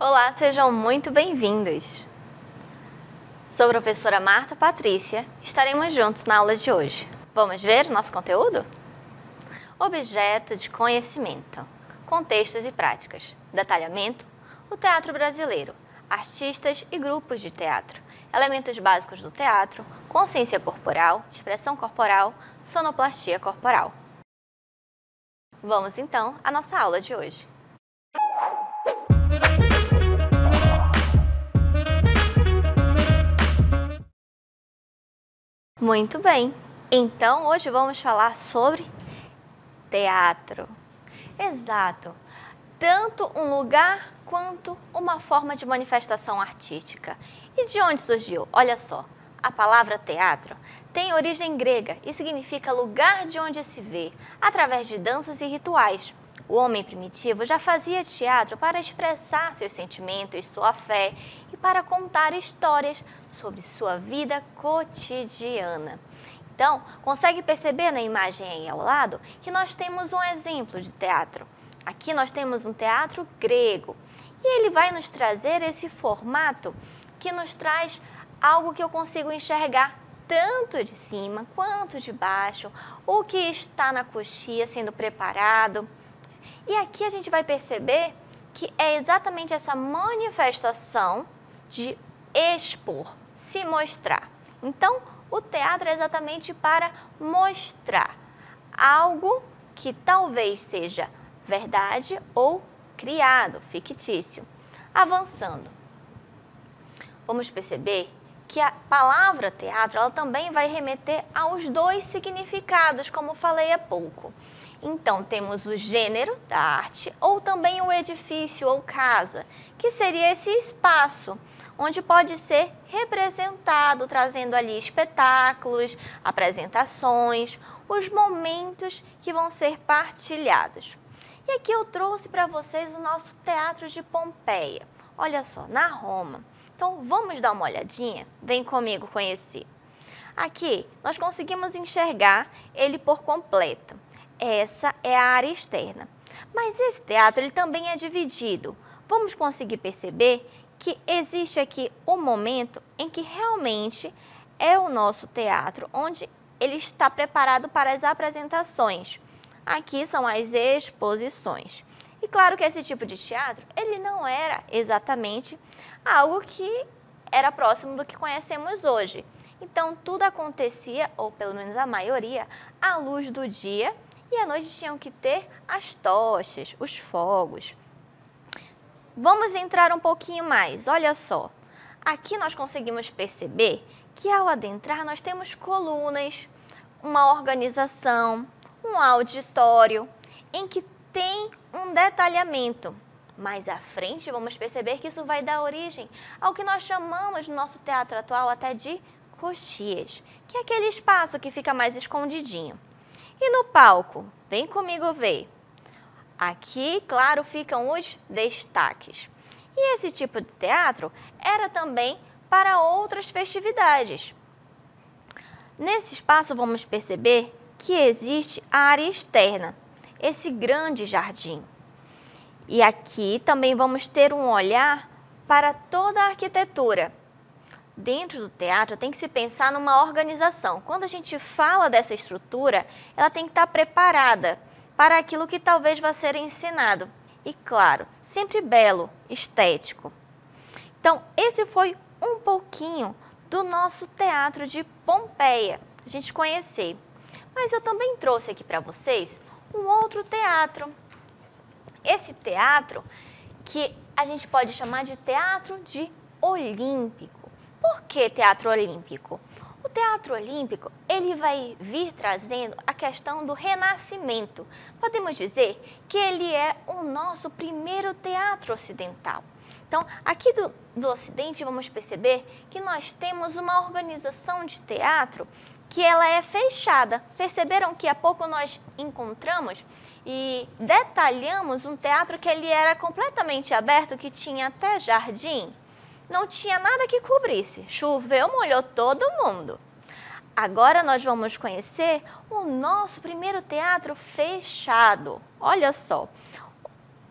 Olá, sejam muito bem-vindos! Sou a professora Marta Patrícia, estaremos juntos na aula de hoje. Vamos ver o nosso conteúdo? Objeto de conhecimento, contextos e práticas, detalhamento, o teatro brasileiro, artistas e grupos de teatro, elementos básicos do teatro, consciência corporal, expressão corporal, sonoplastia corporal. Vamos então à nossa aula de hoje. Muito bem, então hoje vamos falar sobre teatro. Exato, tanto um lugar quanto uma forma de manifestação artística. E de onde surgiu? Olha só, a palavra teatro tem origem grega e significa lugar de onde se vê, através de danças e rituais. O homem primitivo já fazia teatro para expressar seus sentimentos, sua fé e para contar histórias sobre sua vida cotidiana. Então, consegue perceber na imagem aí ao lado que nós temos um exemplo de teatro. Aqui nós temos um teatro grego e ele vai nos trazer esse formato que nos traz algo que eu consigo enxergar tanto de cima quanto de baixo, o que está na coxia sendo preparado. E aqui a gente vai perceber que é exatamente essa manifestação de expor, se mostrar. Então, o teatro é exatamente para mostrar algo que talvez seja verdade ou criado, fictício. Avançando, vamos perceber que a palavra teatro ela também vai remeter aos dois significados, como falei há pouco. Então, temos o gênero da arte ou também o edifício ou casa, que seria esse espaço onde pode ser representado, trazendo ali espetáculos, apresentações, os momentos que vão ser partilhados. E aqui eu trouxe para vocês o nosso Teatro de Pompeia. Olha só, na Roma. Então, vamos dar uma olhadinha? Vem comigo conhecer. Aqui, nós conseguimos enxergar ele por completo. Essa é a área externa. Mas esse teatro ele também é dividido. Vamos conseguir perceber que existe aqui um momento em que realmente é o nosso teatro, onde ele está preparado para as apresentações. Aqui são as exposições. E claro que esse tipo de teatro, ele não era exatamente algo que era próximo do que conhecemos hoje. Então, tudo acontecia, ou pelo menos a maioria, à luz do dia, e à noite tinham que ter as tochas, os fogos. Vamos entrar um pouquinho mais, olha só. Aqui nós conseguimos perceber que ao adentrar nós temos colunas, uma organização, um auditório, em que tem um detalhamento. Mais à frente vamos perceber que isso vai dar origem ao que nós chamamos no nosso teatro atual até de coxias, que é aquele espaço que fica mais escondidinho. E no palco, vem comigo ver. Aqui, claro, ficam os destaques. E esse tipo de teatro era também para outras festividades. Nesse espaço vamos perceber que existe a área externa, esse grande jardim. E aqui também vamos ter um olhar para toda a arquitetura. Dentro do teatro tem que se pensar numa organização. Quando a gente fala dessa estrutura, ela tem que estar preparada para aquilo que talvez vá ser ensinado. E claro, sempre belo, estético. Então, esse foi um pouquinho do nosso Teatro de Pompeia, a gente conhecer. Mas eu também trouxe aqui para vocês um outro teatro. Esse teatro que a gente pode chamar de Teatro de Olímpico. Por que Teatro Olímpico? O Teatro Olímpico, ele vai vir trazendo a questão do renascimento. Podemos dizer que ele é o nosso primeiro teatro ocidental. Então, aqui do Ocidente, vamos perceber que nós temos uma organização de teatro que ela é fechada. Perceberam que há pouco nós encontramos e detalhamos um teatro que ele era completamente aberto, que tinha até jardim? Não tinha nada que cobrisse. Choveu, molhou todo mundo. Agora nós vamos conhecer o nosso primeiro teatro fechado. Olha só,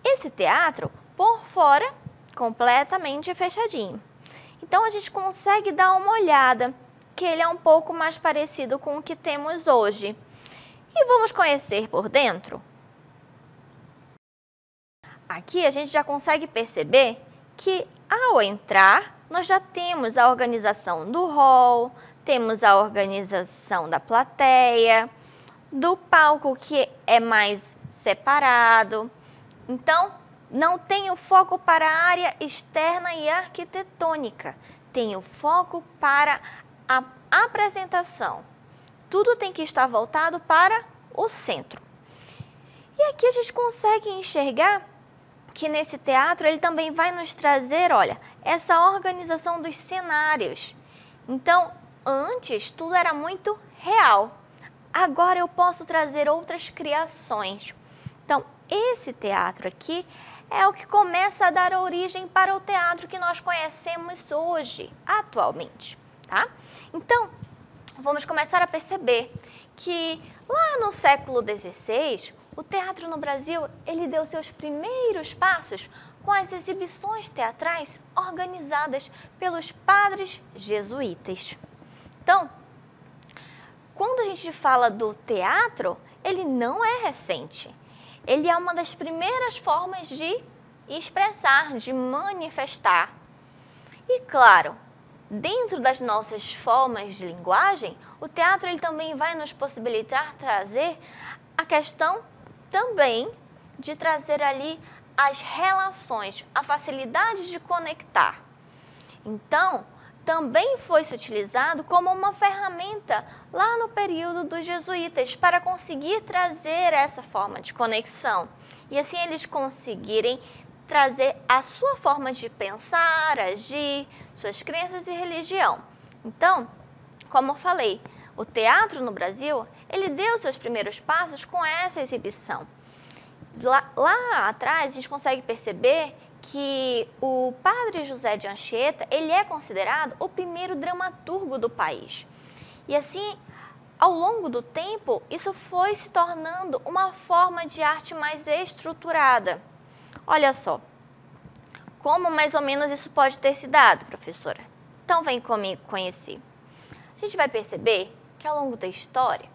esse teatro, por fora, completamente fechadinho. Então, a gente consegue dar uma olhada, que ele é um pouco mais parecido com o que temos hoje. E vamos conhecer por dentro? Aqui a gente já consegue perceber que, ao entrar, nós já temos a organização do hall, temos a organização da plateia, do palco que é mais separado. Então, não tem o foco para a área externa e arquitetônica, tem o foco para a apresentação. Tudo tem que estar voltado para o centro. E aqui a gente consegue enxergar que nesse teatro ele também vai nos trazer, olha, essa organização dos cenários. Então, antes tudo era muito real. Agora eu posso trazer outras criações. Então, esse teatro aqui é o que começa a dar origem para o teatro que nós conhecemos hoje, atualmente, tá? Então, vamos começar a perceber que lá no século XVI, o teatro no Brasil, ele deu seus primeiros passos com as exibições teatrais organizadas pelos padres jesuítas. Então, quando a gente fala do teatro, ele não é recente. Ele é uma das primeiras formas de expressar, de manifestar. E claro, dentro das nossas formas de linguagem, o teatro ele também vai nos possibilitar trazer a questão também de trazer ali as relações, a facilidade de conectar. Então, também foi-se utilizado como uma ferramenta lá no período dos jesuítas para conseguir trazer essa forma de conexão. E assim eles conseguirem trazer a sua forma de pensar, agir, suas crenças e religião. Então, como eu falei, o teatro no Brasil, ele deu seus primeiros passos com essa exibição. Lá atrás, a gente consegue perceber que o padre José de Anchieta, ele é considerado o primeiro dramaturgo do país. E assim, ao longo do tempo, isso foi se tornando uma forma de arte mais estruturada. Olha só, como mais ou menos isso pode ter se dado, professora? Então vem comigo conhecer. A gente vai perceber que ao longo da história,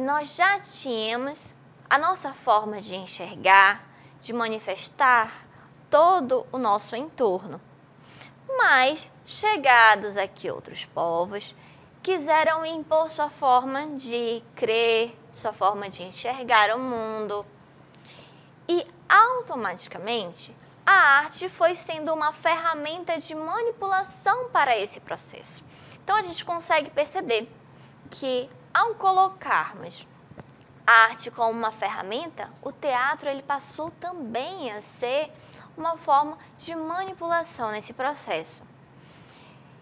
nós já tínhamos a nossa forma de enxergar, de manifestar todo o nosso entorno. Mas, chegados aqui outros povos, quiseram impor sua forma de crer, sua forma de enxergar o mundo. E, automaticamente, a arte foi sendo uma ferramenta de manipulação para esse processo. Então, a gente consegue perceber que, ao colocarmos a arte como uma ferramenta, o teatro ele passou também a ser uma forma de manipulação nesse processo.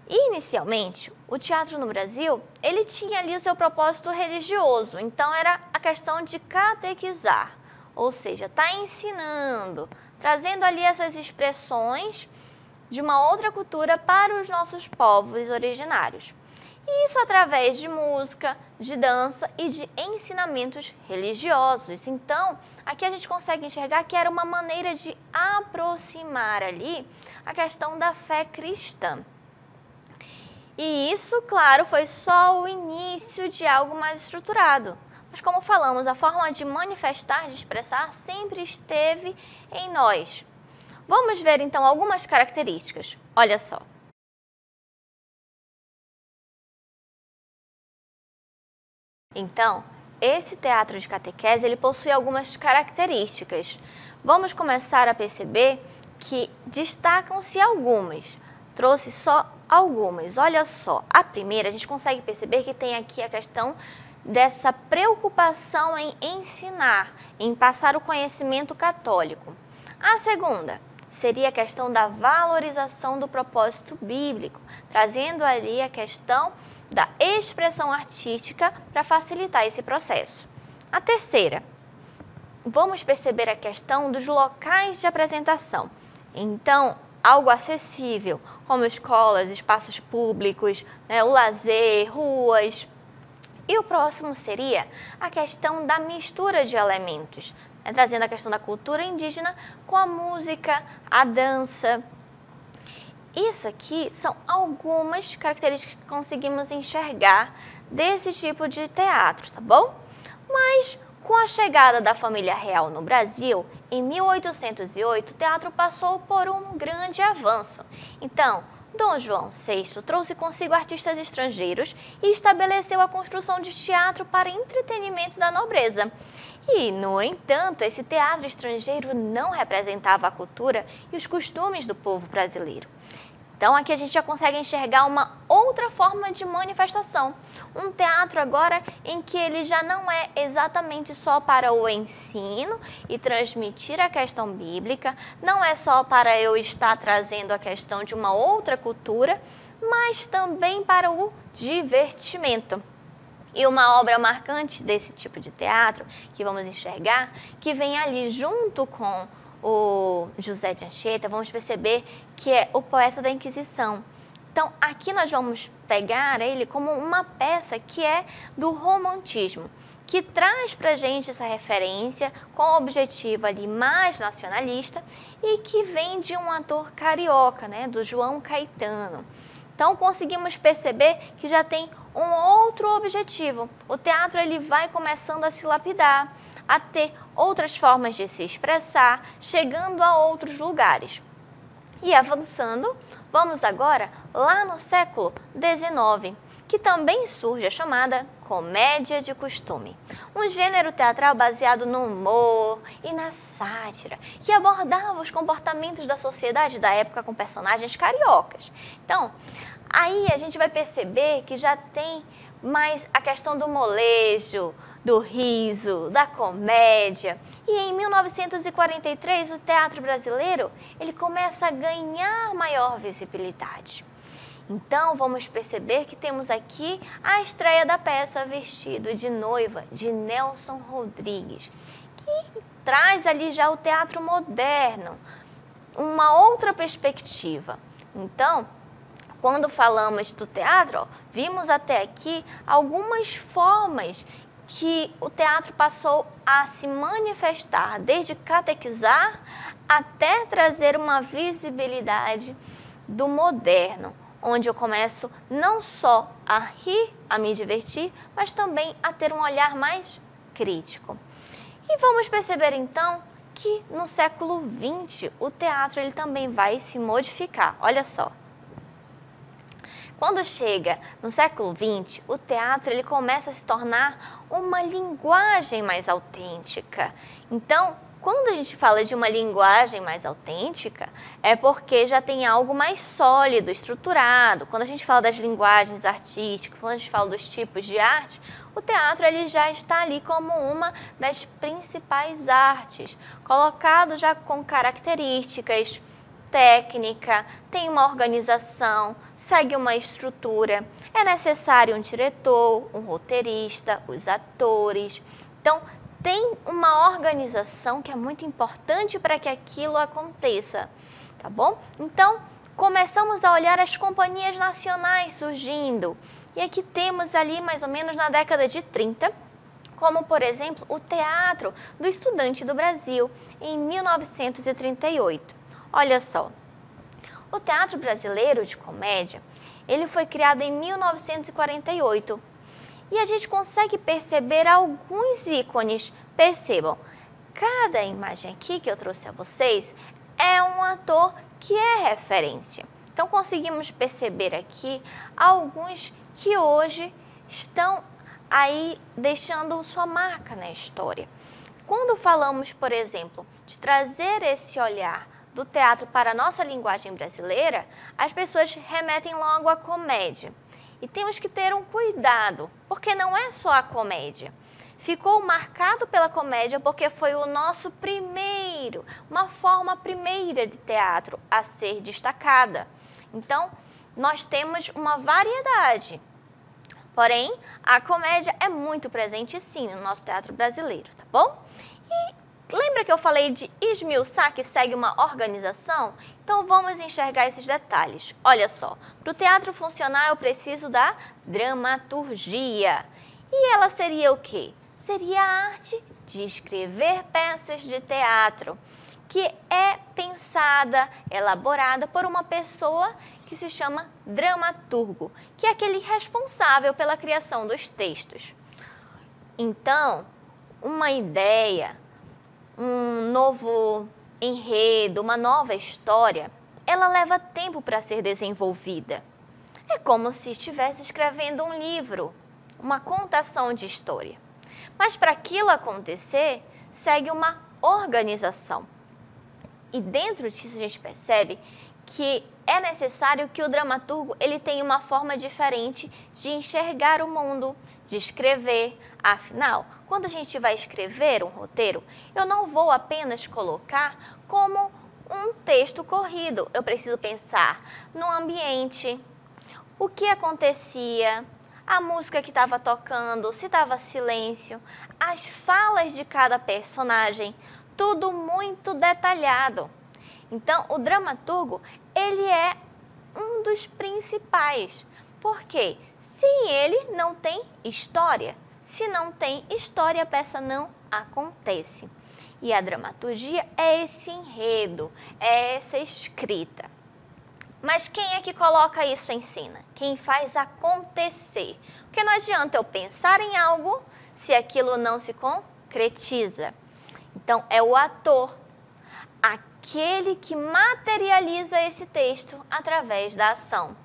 Inicialmente, o teatro no Brasil, ele tinha ali o seu propósito religioso, então era a questão de catequizar, ou seja, tá ensinando, trazendo ali essas expressões de uma outra cultura para os nossos povos originários. E isso através de música, de dança e de ensinamentos religiosos. Então, aqui a gente consegue enxergar que era uma maneira de aproximar ali a questão da fé cristã. E isso, claro, foi só o início de algo mais estruturado. Mas como falamos, a forma de manifestar, de expressar, sempre esteve em nós. Vamos ver então algumas características. Olha só. Então, esse teatro de catequese, ele possui algumas características. Vamos começar a perceber que destacam-se algumas. Trouxe só algumas. Olha só, a primeira, a gente consegue perceber que tem aqui a questão dessa preocupação em ensinar, em passar o conhecimento católico. A segunda seria a questão da valorização do propósito bíblico, trazendo ali a questão da expressão artística para facilitar esse processo. A terceira, vamos perceber a questão dos locais de apresentação. Então, algo acessível, como escolas, espaços públicos, o lazer, ruas. E o próximo seria a questão da mistura de elementos, né? Trazendo a questão da cultura indígena com a música, a dança. Isso aqui são algumas características que conseguimos enxergar desse tipo de teatro, tá bom? Mas com a chegada da família real no Brasil, em 1808, o teatro passou por um grande avanço. Então, Dom João VI trouxe consigo artistas estrangeiros e estabeleceu a construção de teatro para entretenimento da nobreza. E, no entanto, esse teatro estrangeiro não representava a cultura e os costumes do povo brasileiro. Então, aqui a gente já consegue enxergar uma outra forma de manifestação. Um teatro agora em que ele já não é exatamente só para o ensino e transmitir a questão bíblica, não é só para eu estar trazendo a questão de uma outra cultura, mas também para o divertimento. E uma obra marcante desse tipo de teatro, que vamos enxergar, que vem ali junto com o José de Anchieta, vamos perceber que é o poeta da Inquisição. Então, aqui nós vamos pegar ele como uma peça que é do romantismo, que traz para a gente essa referência com o objetivo ali mais nacionalista e que vem de um ator carioca, né, do João Caetano. Então, conseguimos perceber que já tem um outro objetivo. O teatro ele vai começando a se lapidar, a ter outras formas de se expressar, chegando a outros lugares. E avançando, vamos agora lá no século XIX, que também surge a chamada comédia de costume. Um gênero teatral baseado no humor e na sátira, que abordava os comportamentos da sociedade da época com personagens cariocas. Então, aí a gente vai perceber que já tem mais a questão do molejo, do riso, da comédia. E em 1943, o teatro brasileiro ele começa a ganhar maior visibilidade. Então, vamos perceber que temos aqui a estreia da peça Vestido de Noiva, de Nelson Rodrigues, que traz ali já o teatro moderno, uma outra perspectiva. Então, quando falamos do teatro, vimos até aqui algumas formas que o teatro passou a se manifestar, desde catequizar até trazer uma visibilidade do moderno, onde eu começo não só a rir, a me divertir, mas também a ter um olhar mais crítico. E vamos perceber então que no século XX o teatro ele também vai se modificar. Olha só. Quando chega no século XX, o teatro ele começa a se tornar uma linguagem mais autêntica. Então, quando a gente fala de uma linguagem mais autêntica, é porque já tem algo mais sólido, estruturado. Quando a gente fala das linguagens artísticas, quando a gente fala dos tipos de arte, o teatro ele já está ali como uma das principais artes, colocado já com características, técnica, tem uma organização, segue uma estrutura, é necessário um diretor, um roteirista, os atores. Então, tem uma organização que é muito importante para que aquilo aconteça, tá bom? Então, começamos a olhar as companhias nacionais surgindo. E aqui temos ali mais ou menos na década de 30, como por exemplo o Teatro do Estudante do Brasil, em 1938. Olha só, o teatro brasileiro de comédia, ele foi criado em 1948 e a gente consegue perceber alguns ícones. Percebam, cada imagem aqui que eu trouxe a vocês é um ator que é referência. Então conseguimos perceber aqui alguns que hoje estão aí deixando sua marca na história. Quando falamos, por exemplo, de trazer esse olhar do teatro para a nossa linguagem brasileira, as pessoas remetem logo à comédia. E temos que ter um cuidado, porque não é só a comédia. Ficou marcado pela comédia porque foi o nosso primeiro, uma forma primeira de teatro a ser destacada. Então, nós temos uma variedade. Porém, a comédia é muito presente sim no nosso teatro brasileiro, tá bom? E lembra que eu falei de esmiuçar, que segue uma organização? Então vamos enxergar esses detalhes. Olha só, para o teatro funcionar eu preciso da dramaturgia. E ela seria o quê? Seria a arte de escrever peças de teatro, que é pensada, elaborada por uma pessoa que se chama dramaturgo, que é aquele responsável pela criação dos textos. Então, uma ideia, um novo enredo, uma nova história, ela leva tempo para ser desenvolvida. É como se estivesse escrevendo um livro, uma contação de história. Mas para aquilo acontecer, segue uma organização. E dentro disso a gente percebe que é necessário que o dramaturgo ele tenha uma forma diferente de enxergar o mundo, de escrever. Afinal, quando a gente vai escrever um roteiro, eu não vou apenas colocar como um texto corrido. Eu preciso pensar no ambiente, o que acontecia, a música que estava tocando, se estava silêncio, as falas de cada personagem, tudo muito detalhado. Então, o dramaturgo, ele é um dos principais, porque sem ele não tem história. Se não tem história, a peça não acontece. E a dramaturgia é esse enredo, é essa escrita. Mas quem é que coloca isso em cena? Quem faz acontecer? Porque não adianta eu pensar em algo se aquilo não se concretiza. Então, é o ator, aquele que materializa esse texto através da ação.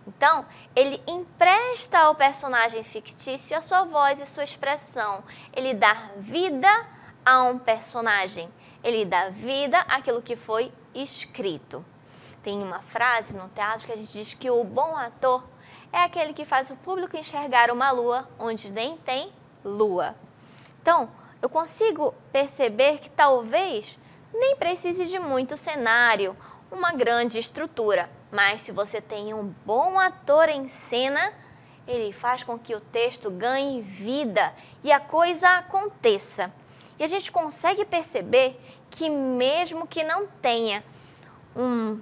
Então, ele empresta ao personagem fictício a sua voz e sua expressão. Ele dá vida a um personagem. Ele dá vida àquilo que foi escrito. Tem uma frase no teatro que a gente diz que o bom ator é aquele que faz o público enxergar uma lua onde nem tem lua. Então, eu consigo perceber que talvez nem precise de muito cenário, uma grande estrutura, mas se você tem um bom ator em cena, ele faz com que o texto ganhe vida e a coisa aconteça. E a gente consegue perceber que mesmo que não tenha um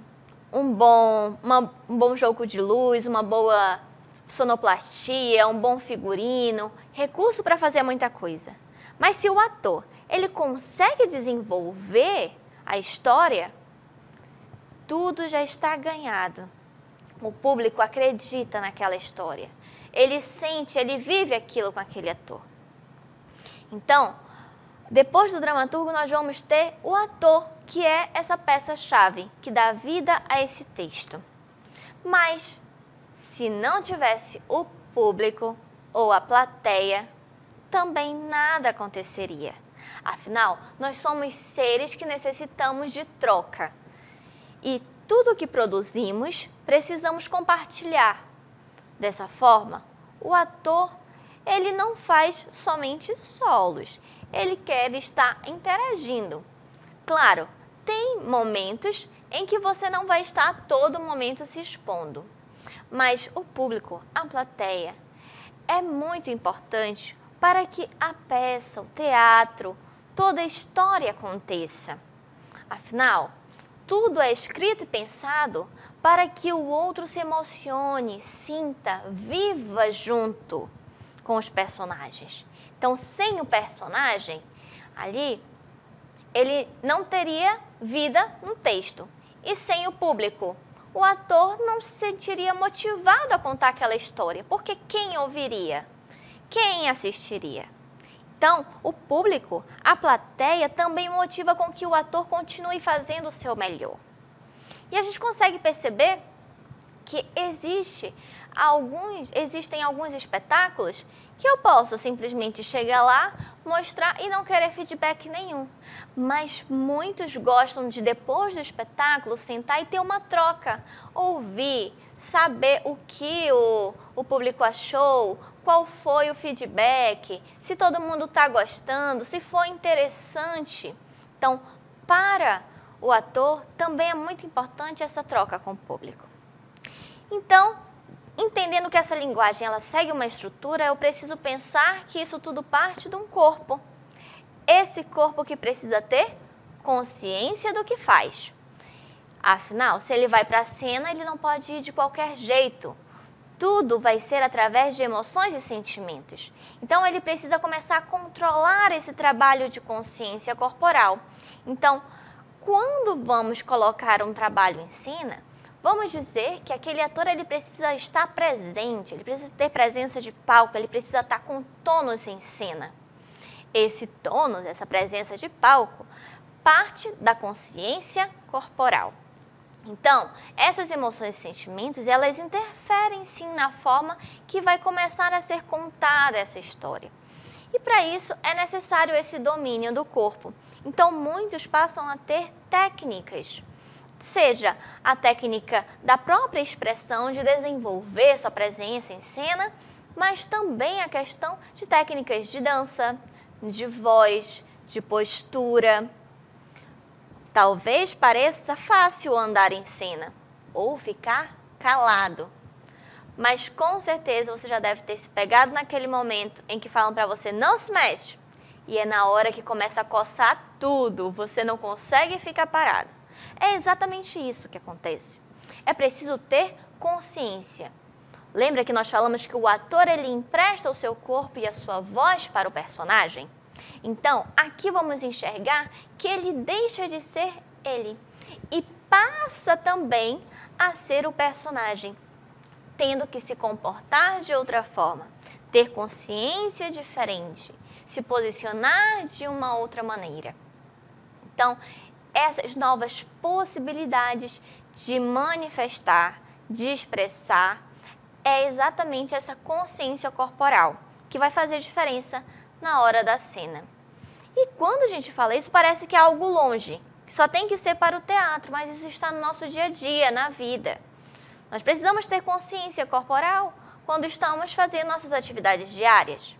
bom jogo de luz, uma boa sonoplastia, um bom figurino, recurso para fazer muita coisa. Mas se o ator ele consegue desenvolver a história, tudo já está ganhado. O público acredita naquela história. Ele sente, ele vive aquilo com aquele ator. Então, depois do dramaturgo, nós vamos ter o ator, que é essa peça-chave, que dá vida a esse texto. Mas, se não tivesse o público ou a plateia, também nada aconteceria. Afinal, nós somos seres que necessitamos de troca. E tudo que produzimos, precisamos compartilhar. Dessa forma, o ator, ele não faz somente solos. Ele quer estar interagindo. Claro, tem momentos em que você não vai estar a todo momento se expondo. Mas o público, a plateia, é muito importante para que a peça, o teatro, toda a história aconteça. Afinal, tudo é escrito e pensado para que o outro se emocione, sinta, viva junto com os personagens. Então, sem o personagem, ali, ele não teria vida no texto. E sem o público, o ator não se sentiria motivado a contar aquela história, porque quem ouviria? Quem assistiria? Então, o público, a plateia, também motiva com que o ator continue fazendo o seu melhor. E a gente consegue perceber que existem alguns espetáculos que eu posso simplesmente chegar lá, mostrar e não querer feedback nenhum. Mas muitos gostam de, depois do espetáculo, sentar e ter uma troca, ouvir, saber o que o público achou, qual foi o feedback, se todo mundo está gostando, se foi interessante. Então, para o ator, também é muito importante essa troca com o público. Então, entendendo que essa linguagem ela segue uma estrutura, eu preciso pensar que isso tudo parte de um corpo. Esse corpo que precisa ter consciência do que faz. Afinal, se ele vai para a cena, ele não pode ir de qualquer jeito. tudo vai ser através de emoções e sentimentos. Então, ele precisa começar a controlar esse trabalho de consciência corporal. Então, quando vamos colocar um trabalho em cena, vamos dizer que aquele ator ele precisa estar presente, ele precisa ter presença de palco, ele precisa estar com tônus em cena. Esse tônus, essa presença de palco, parte da consciência corporal. Então, essas emoções e sentimentos, elas interferem sim na forma que vai começar a ser contada essa história. E para isso é necessário esse domínio do corpo. Então, muitos passam a ter técnicas, seja a técnica da própria expressão, de desenvolver sua presença em cena, mas também a questão de técnicas de dança, de voz, de postura. Talvez pareça fácil andar em cena ou ficar calado, mas com certeza você já deve ter se pegado naquele momento em que falam para você não se mexe e é na hora que começa a coçar tudo, você não consegue ficar parado. É exatamente isso que acontece. É preciso ter consciência. Lembra que nós falamos que o ator ele empresta o seu corpo e a sua voz para o personagem? Então, aqui vamos enxergar que ele deixa de ser ele e passa também a ser o personagem, tendo que se comportar de outra forma, ter consciência diferente, se posicionar de uma outra maneira. Então, essas novas possibilidades de manifestar, de expressar, é exatamente essa consciência corporal que vai fazer diferença na hora da cena. E quando a gente fala isso, parece que é algo longe, que só tem que ser para o teatro, mas isso está no nosso dia a dia, na vida. Nós precisamos ter consciência corporal quando estamos fazendo nossas atividades diárias.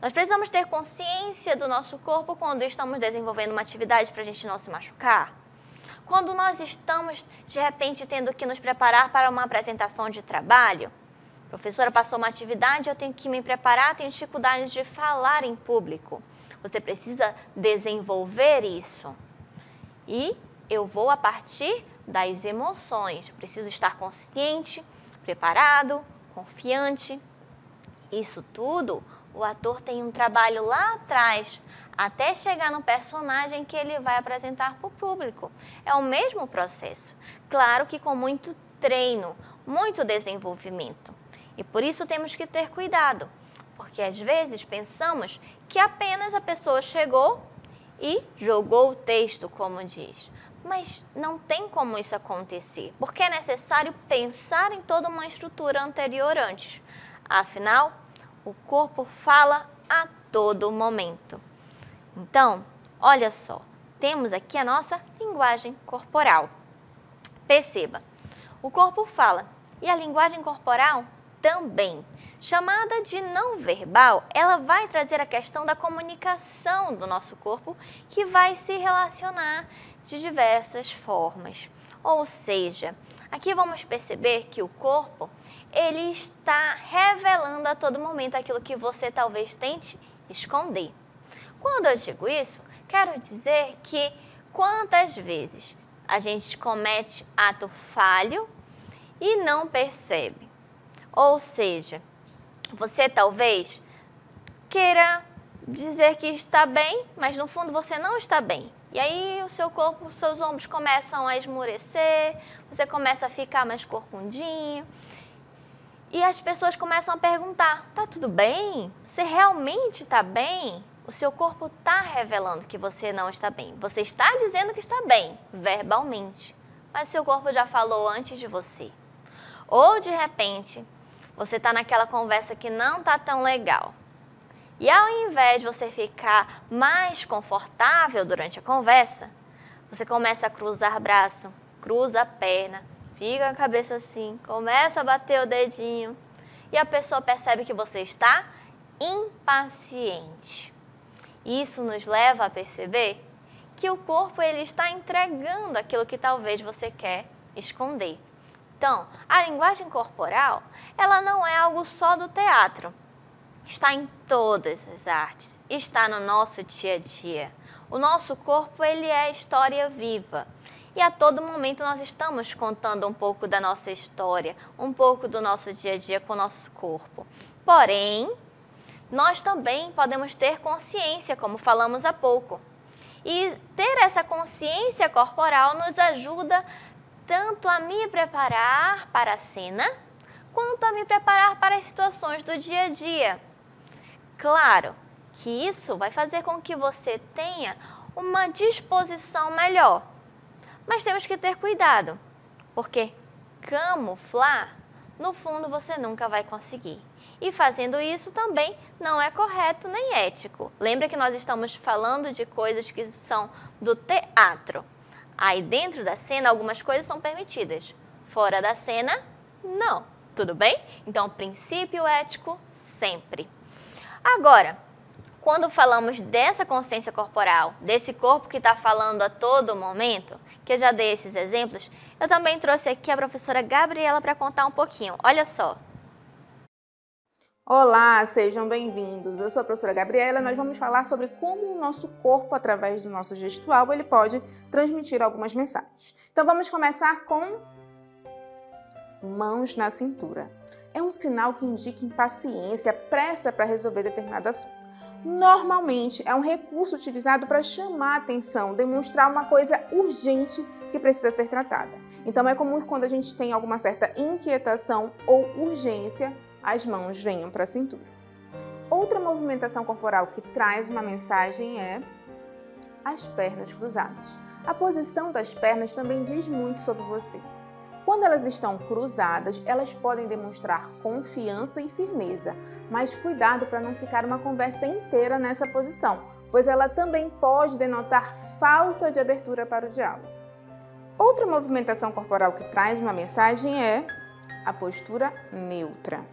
Nós precisamos ter consciência do nosso corpo quando estamos desenvolvendo uma atividade para a gente não se machucar. Quando nós estamos, de repente, tendo que nos preparar para uma apresentação de trabalho, a professora passou uma atividade, eu tenho que me preparar, tenho dificuldade de falar em público. Você precisa desenvolver isso. E eu vou a partir das emoções. Eu preciso estar consciente, preparado, confiante. Isso tudo, o ator tem um trabalho lá atrás, até chegar no personagem que ele vai apresentar para o público. É o mesmo processo. Claro que com muito treino, muito desenvolvimento. E por isso temos que ter cuidado, porque às vezes pensamos que apenas a pessoa chegou e jogou o texto, como diz. Mas não tem como isso acontecer, porque é necessário pensar em toda uma estrutura anterior antes. Afinal, o corpo fala a todo momento. Então, olha só, temos aqui a nossa linguagem corporal. Perceba, o corpo fala e a linguagem corporal também. Chamada de não verbal, ela vai trazer a questão da comunicação do nosso corpo, que vai se relacionar de diversas formas. Ou seja, aqui vamos perceber que o corpo, ele está revelando a todo momento aquilo que você talvez tente esconder. Quando eu digo isso, quero dizer que quantas vezes a gente comete ato falho e não percebe. Ou seja, você talvez queira dizer que está bem, mas no fundo você não está bem. E aí o seu corpo, os seus ombros começam a esmorecer, você começa a ficar mais corcundinho. E as pessoas começam a perguntar, tá tudo bem? Você realmente está bem? O seu corpo está revelando que você não está bem. Você está dizendo que está bem, verbalmente, mas o seu corpo já falou antes de você. Ou, de repente, você está naquela conversa que não está tão legal. E ao invés de você ficar mais confortável durante a conversa, você começa a cruzar braço, cruza a perna, fica com a cabeça assim, começa a bater o dedinho e a pessoa percebe que você está impaciente. Isso nos leva a perceber que o corpo ele está entregando aquilo que talvez você quer esconder. Então, a linguagem corporal, ela não é algo só do teatro. está em todas as artes, está no nosso dia a dia. O nosso corpo, ele é história viva. E a todo momento nós estamos contando um pouco da nossa história, um pouco do nosso dia a dia com o nosso corpo. Porém, nós também podemos ter consciência, como falamos há pouco. E ter essa consciência corporal nos ajuda tanto a me preparar para a cena, quanto a me preparar para as situações do dia a dia. Claro que isso vai fazer com que você tenha uma disposição melhor. Mas temos que ter cuidado, porque camuflar, no fundo, você nunca vai conseguir. E fazendo isso também não é correto nem ético. Lembra que nós estamos falando de coisas que são do teatro. Aí dentro da cena algumas coisas são permitidas, fora da cena, não. Tudo bem? Então, princípio ético sempre. Agora, quando falamos dessa consciência corporal, desse corpo que está falando a todo momento, que eu já dei esses exemplos, eu também trouxe aqui a professora Gabriela para contar um pouquinho. Olha só. Olá, sejam bem-vindos. Eu sou a professora Gabriela e nós vamos falar sobre como o nosso corpo, através do nosso gestual, ele pode transmitir algumas mensagens. Então vamos começar com mãos na cintura. É um sinal que indica impaciência, pressa para resolver determinado assunto. Normalmente é um recurso utilizado para chamar a atenção, demonstrar uma coisa urgente que precisa ser tratada. Então é comum quando a gente tem alguma certa inquietação ou urgência, as mãos venham para a cintura. Outra movimentação corporal que traz uma mensagem é as pernas cruzadas. A posição das pernas também diz muito sobre você. Quando elas estão cruzadas, elas podem demonstrar confiança e firmeza, mas cuidado para não ficar uma conversa inteira nessa posição, pois ela também pode denotar falta de abertura para o diálogo. Outra movimentação corporal que traz uma mensagem é a postura neutra.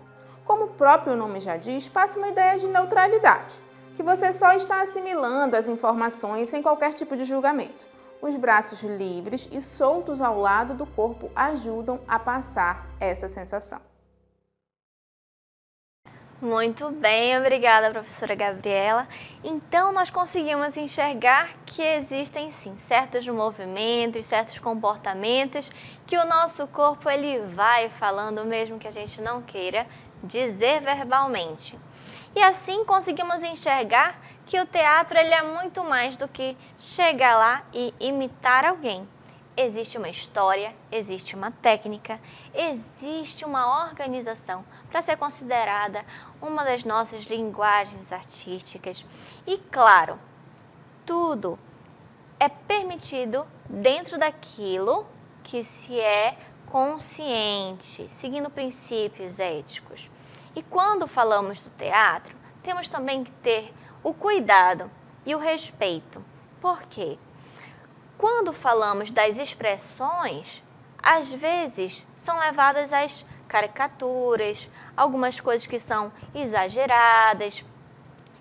Como o próprio nome já diz, passa uma ideia de neutralidade, que você só está assimilando as informações sem qualquer tipo de julgamento. Os braços livres e soltos ao lado do corpo ajudam a passar essa sensação. Muito bem, obrigada, professora Gabriela. Então, nós conseguimos enxergar que existem, sim, certos movimentos, certos comportamentos que o nosso corpo ele vai falando mesmo que a gente não queira dizer verbalmente. E assim conseguimos enxergar que o teatro ele é muito mais do que chegar lá e imitar alguém. Existe uma história, existe uma técnica, existe uma organização para ser considerada uma das nossas linguagens artísticas. E claro, tudo é permitido dentro daquilo que se é consciente, seguindo princípios éticos. E quando falamos do teatro, temos também que ter o cuidado e o respeito. Por quê? Quando falamos das expressões, às vezes são levadas às caricaturas, algumas coisas que são exageradas,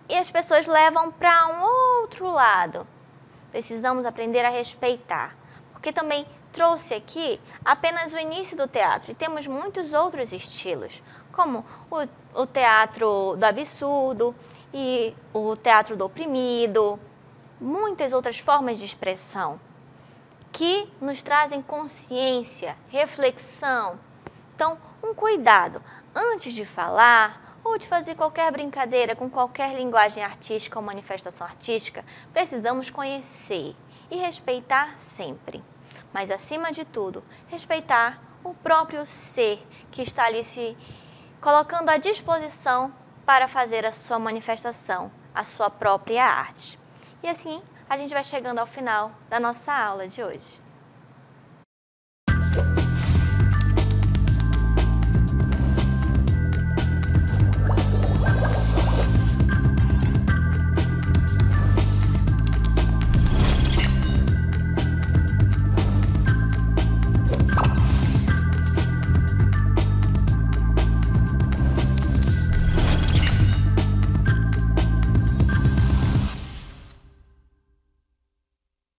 e as pessoas levam para um outro lado. Precisamos aprender a respeitar, porque também trouxe aqui apenas o início do teatro, e temos muitos outros estilos, como o teatro do absurdo e o teatro do oprimido, muitas outras formas de expressão que nos trazem consciência, reflexão. Então, um cuidado antes de falar ou de fazer qualquer brincadeira com qualquer linguagem artística ou manifestação artística, precisamos conhecer e respeitar sempre. Mas, acima de tudo, respeitar o próprio ser que está ali se colocando à disposição para fazer a sua manifestação, a sua própria arte. E assim, a gente vai chegando ao final da nossa aula de hoje.